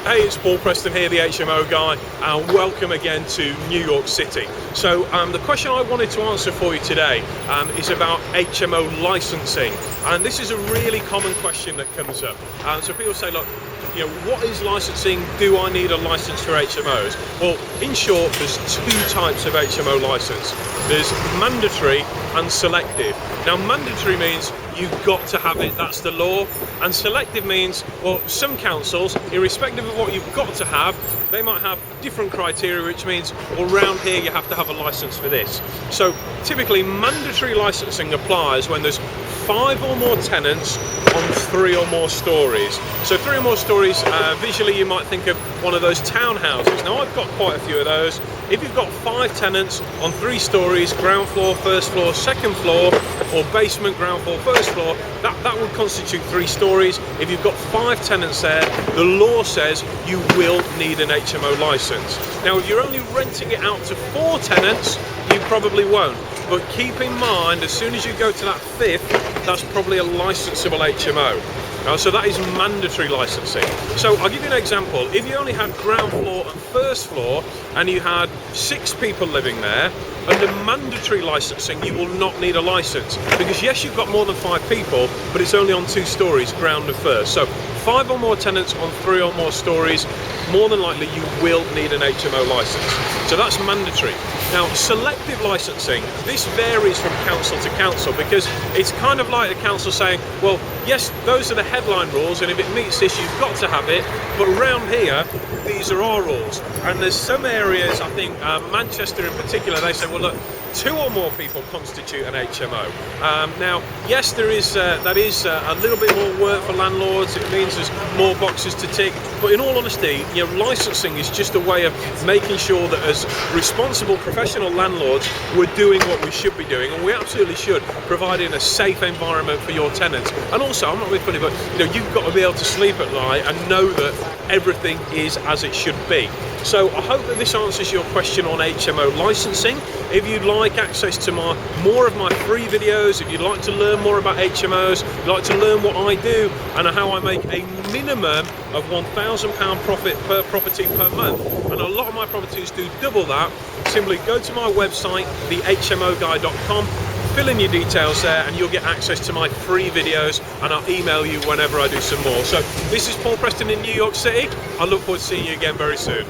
Hey, it's Paul Preston here, the HMO Guy, and welcome again to New York City. So the question I wanted to answer for you today is about HMO licensing, and this is a really common question that comes up. So people say, look, what is licensing? Do I need a license for HMOs? Well, in short, there's two types of HMO license. There's mandatory and selective. Now, mandatory means you've got to have it, that's the law. And selective means, well, some councils, irrespective of what you've got to have, they might have different criteria, which means, well, around here you have to have a license for this. So typically mandatory licensing applies when there's 5 or more tenants on 3 or more stories. So 3 or more stories, visually you might think of one of those townhouses. Now I've got quite a few of those. If you've got 5 tenants on 3 stories, ground floor, first floor, second floor, or basement, ground floor, first floor, that would constitute 3 stories. If you've got 5 tenants there, the law says you will need an HMO license. Now, if you're only renting it out to 4 tenants, you probably won't. But keep in mind, as soon as you go to that 5th, that's probably a licensable HMO. So that is mandatory licensing. So I'll give you an example. If you only had ground floor and first floor and you had 6 people living there, under mandatory licensing you will not need a license, because yes, you've got more than 5 people, but it's only on 2 stories, ground and first. So 5 or more tenants on 3 or more stories, more than likely you will need an HMO license. So that's mandatory. Now, selective licensing, this varies from council to council, because it's kind of like the council saying, well, yes, those are the headline rules, and if it meets this, you've got to have it, but around here, these are our rules. And there's some areas, I think Manchester in particular, they say, well, look, 2 or more people constitute an HMO. Now, yes, that is a little bit more work for landlords. It means there's more boxes to tick. But in all honesty, licensing is just a way of making sure that as responsible professional landlords, we're doing what we should be doing, and we absolutely should, providing a safe environment for your tenants. And also, I'm not being funny, but you've got to be able to sleep at night and know that everything is as it should be. So I hope that this answers your question on HMO licensing. If you'd like access to more of my free videos, if you'd like to learn more about HMOs, if you'd like to learn what I do and how I make a minimum of £1,000 profit per property per month, and a lot of my properties do double that, simply go to my website, thehmoguy.com, fill in your details there, and you'll get access to my free videos, and I'll email you whenever I do some more. So this is Paul Preston in New York City. I look forward to seeing you again very soon.